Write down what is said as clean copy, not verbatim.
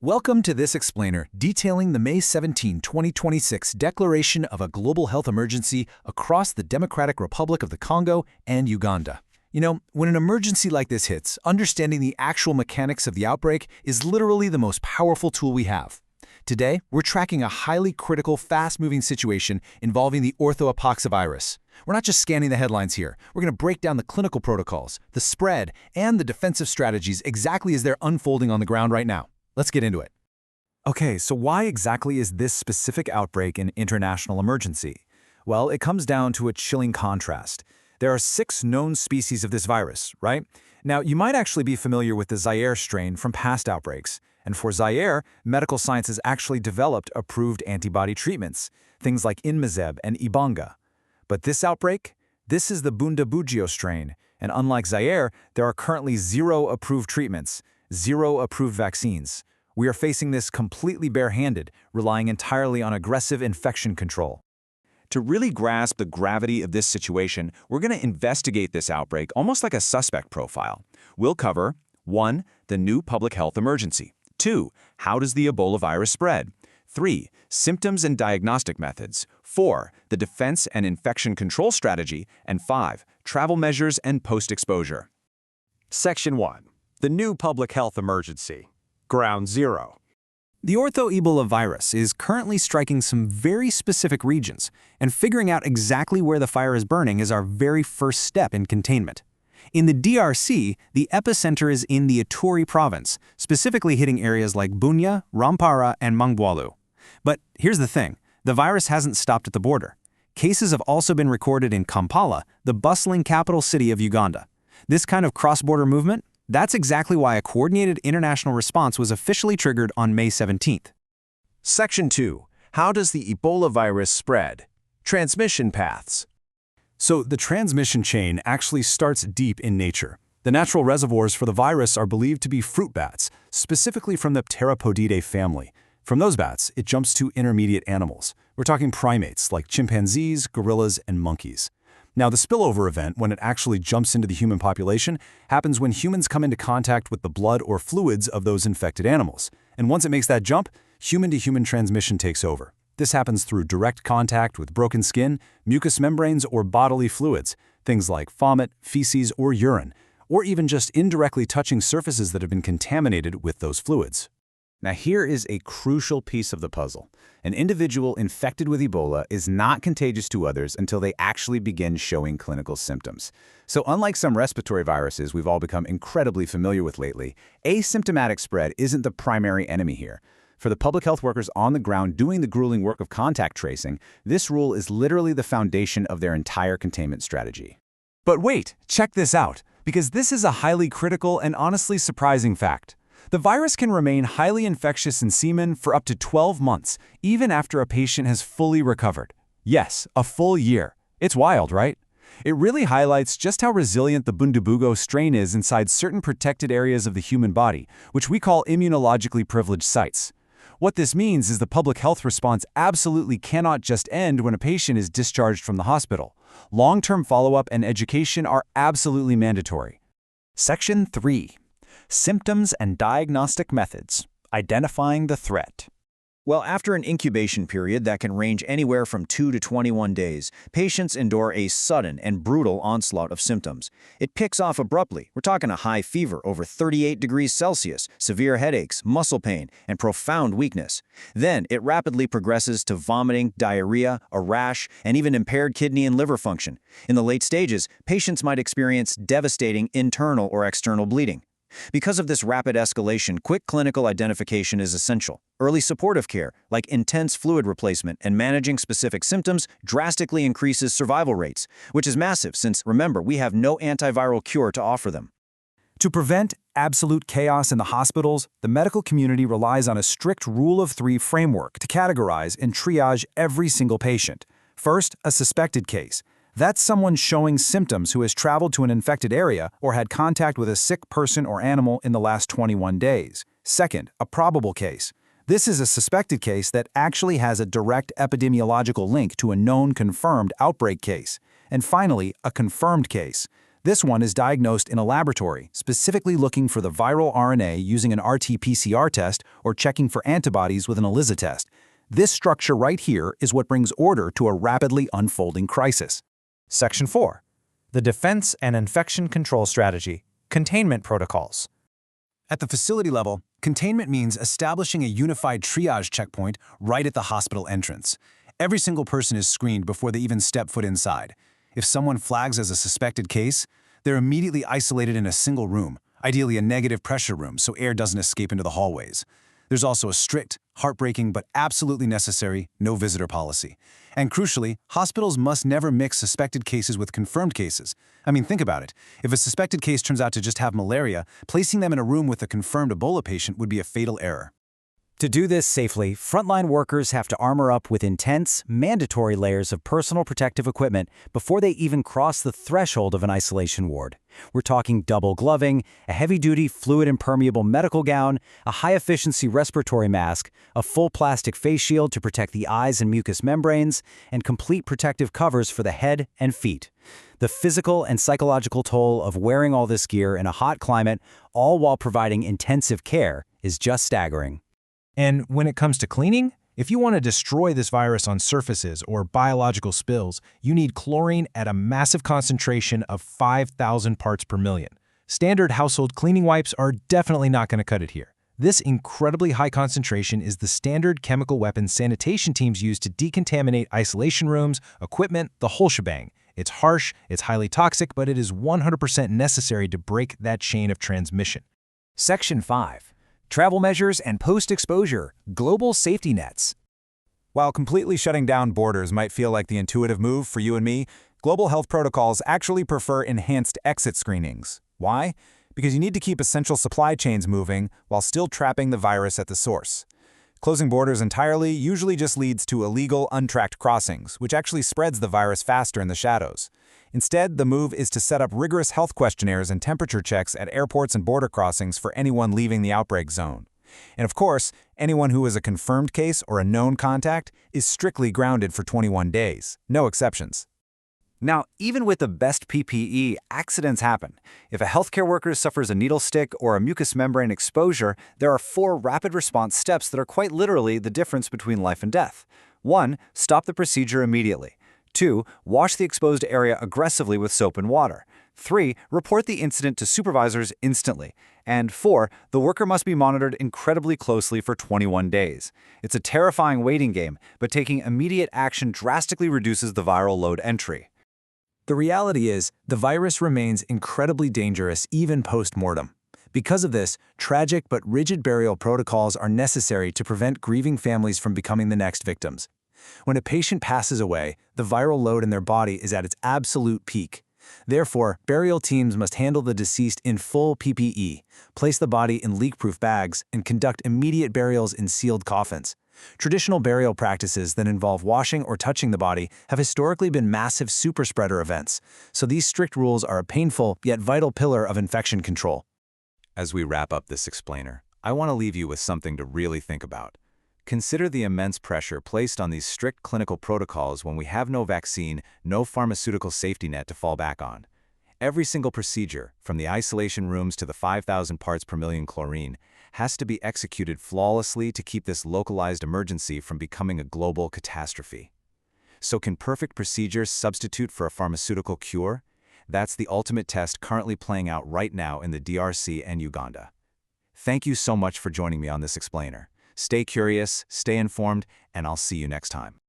Welcome to this explainer detailing the May 17, 2026 declaration of a global health emergency across the Democratic Republic of the Congo and Uganda. When an emergency like this hits, understanding the actual mechanics of the outbreak is literally the most powerful tool we have. Today, we're tracking a highly critical, fast-moving situation involving the orthopoxvirus. We're not just scanning the headlines here. We're going to break down the clinical protocols, the spread, and the defensive strategies exactly as they're unfolding on the ground right now. Let's get into it. Okay, so why exactly is this specific outbreak an international emergency? Well, it comes down to a chilling contrast. There are 6 known species of this virus, right? Now, you might actually be familiar with the Zaire strain from past outbreaks. And for Zaire, medical science has actually developed approved antibody treatments, things like Inmazeb and Ibanga. But this outbreak? This is the Bundibugyo strain, and unlike Zaire, there are currently 0 approved treatments, 0 approved vaccines. We are facing this completely barehanded, relying entirely on aggressive infection control. To really grasp the gravity of this situation, we're going to investigate this outbreak almost like a suspect profile. We'll cover 1. The new public health emergency. 2. How does the Ebola virus spread? 3. Symptoms and diagnostic methods. 4. The defense and infection control strategy. And 5. Travel measures and post-exposure. Section 1. The new public health emergency. Ground Zero. The Ebola virus is currently striking some very specific regions, and figuring out exactly where the fire is burning is our very first step in containment. In the DRC, the epicenter is in the Ituri province, specifically hitting areas like Bunia, Rampara, and Mangwalu. But here's the thing, the virus hasn't stopped at the border. Cases have also been recorded in Kampala, the bustling capital city of Uganda. This kind of cross-border movement? That's exactly why a coordinated international response was officially triggered on May 17th. Section 2. How does the Ebola virus spread? Transmission paths. So the transmission chain actually starts deep in nature. The natural reservoirs for the virus are believed to be fruit bats, specifically from the Pteropodidae family. From those bats, it jumps to intermediate animals. We're talking primates like chimpanzees, gorillas, and monkeys. Now, the spillover event, when it actually jumps into the human population, happens when humans come into contact with the blood or fluids of those infected animals. And once it makes that jump, human-to-human transmission takes over. This happens through direct contact with broken skin, mucous membranes, or bodily fluids, things like vomit, feces, or urine, or even just indirectly touching surfaces that have been contaminated with those fluids. Now here is a crucial piece of the puzzle. An individual infected with Ebola is not contagious to others until they actually begin showing clinical symptoms. So unlike some respiratory viruses we've all become incredibly familiar with lately, asymptomatic spread isn't the primary enemy here. For the public health workers on the ground doing the grueling work of contact tracing, this rule is literally the foundation of their entire containment strategy. But wait, check this out, because this is a highly critical and honestly surprising fact. The virus can remain highly infectious in semen for up to 12 months, even after a patient has fully recovered. Yes, a full year. It's wild, right? It really highlights just how resilient the Bundibugyo strain is inside certain protected areas of the human body, which we call immunologically privileged sites. What this means is the public health response absolutely cannot just end when a patient is discharged from the hospital. Long-term follow-up and education are absolutely mandatory. Section 3. Symptoms and diagnostic methods. Identifying the threat. Well, after an incubation period that can range anywhere from 2 to 21 days, patients endure a sudden and brutal onslaught of symptoms. It picks off abruptly. We're talking a high fever over 38 degrees Celsius, severe headaches, muscle pain, and profound weakness. Then it rapidly progresses to vomiting, diarrhea, a rash, and even impaired kidney and liver function. In the late stages, patients might experience devastating internal or external bleeding. Because of this rapid escalation, quick clinical identification is essential. Early supportive care, like intense fluid replacement and managing specific symptoms, drastically increases survival rates, which is massive since, remember, we have no antiviral cure to offer them. To prevent absolute chaos in the hospitals, the medical community relies on a strict Rule of 3 framework to categorize and triage every single patient. First, a suspected case. That's someone showing symptoms who has traveled to an infected area or had contact with a sick person or animal in the last 21 days. Second, a probable case. This is a suspected case that actually has a direct epidemiological link to a known confirmed outbreak case. And finally, a confirmed case. This one is diagnosed in a laboratory, specifically looking for the viral RNA using an RT-PCR test or checking for antibodies with an ELISA test. This structure right here is what brings order to a rapidly unfolding crisis. Section 4. The Defense and Infection Control Strategy, Containment Protocols. At the facility level, containment means establishing a unified triage checkpoint right at the hospital entrance. Every single person is screened before they even step foot inside. If someone flags as a suspected case, they're immediately isolated in a single room, ideally a negative pressure room so air doesn't escape into the hallways. There's also a strict, heartbreaking, but absolutely necessary no visitor policy. And crucially, hospitals must never mix suspected cases with confirmed cases. I mean, think about it. If a suspected case turns out to just have malaria, placing them in a room with a confirmed Ebola patient would be a fatal error. To do this safely, frontline workers have to armor up with intense, mandatory layers of personal protective equipment before they even cross the threshold of an isolation ward. We're talking double gloving, a heavy-duty fluid-impermeable medical gown, a high-efficiency respiratory mask, a full plastic face shield to protect the eyes and mucous membranes, and complete protective covers for the head and feet. The physical and psychological toll of wearing all this gear in a hot climate, all while providing intensive care, is just staggering. And when it comes to cleaning, if you want to destroy this virus on surfaces or biological spills, you need chlorine at a massive concentration of 5,000 parts per million. Standard household cleaning wipes are definitely not going to cut it here. This incredibly high concentration is the standard chemical weapon sanitation teams use to decontaminate isolation rooms, equipment, the whole shebang. It's harsh, it's highly toxic, but it is 100% necessary to break that chain of transmission. Section 5. Travel measures and post-exposure, global safety nets. While completely shutting down borders might feel like the intuitive move for you and me, global health protocols actually prefer enhanced exit screenings. Why? Because you need to keep essential supply chains moving while still trapping the virus at the source. Closing borders entirely usually just leads to illegal, untracked crossings, which actually spreads the virus faster in the shadows. Instead, the move is to set up rigorous health questionnaires and temperature checks at airports and border crossings for anyone leaving the outbreak zone. And of course, anyone who is a confirmed case or a known contact is strictly grounded for 21 days. No exceptions. Now, even with the best PPE, accidents happen. If a healthcare worker suffers a needle stick or a mucous membrane exposure, there are 4 rapid response steps that are quite literally the difference between life and death. 1. Stop the procedure immediately. 2. Wash the exposed area aggressively with soap and water. 3. Report the incident to supervisors instantly. And 4. The worker must be monitored incredibly closely for 21 days. It's a terrifying waiting game, but taking immediate action drastically reduces the viral load entry. The reality is, the virus remains incredibly dangerous even post-mortem. Because of this, tragic but rigid burial protocols are necessary to prevent grieving families from becoming the next victims. When a patient passes away, the viral load in their body is at its absolute peak. Therefore, burial teams must handle the deceased in full PPE, place the body in leak-proof bags, and conduct immediate burials in sealed coffins. Traditional burial practices that involve washing or touching the body have historically been massive superspreader events, so these strict rules are a painful yet vital pillar of infection control. As we wrap up this explainer, I want to leave you with something to really think about. Consider the immense pressure placed on these strict clinical protocols when we have no vaccine, no pharmaceutical safety net to fall back on. Every single procedure, from the isolation rooms to the 5,000 parts per million chlorine, has to be executed flawlessly to keep this localized emergency from becoming a global catastrophe. So can perfect procedures substitute for a pharmaceutical cure? That's the ultimate test currently playing out right now in the DRC and Uganda. Thank you so much for joining me on this explainer. Stay curious, stay informed, and I'll see you next time.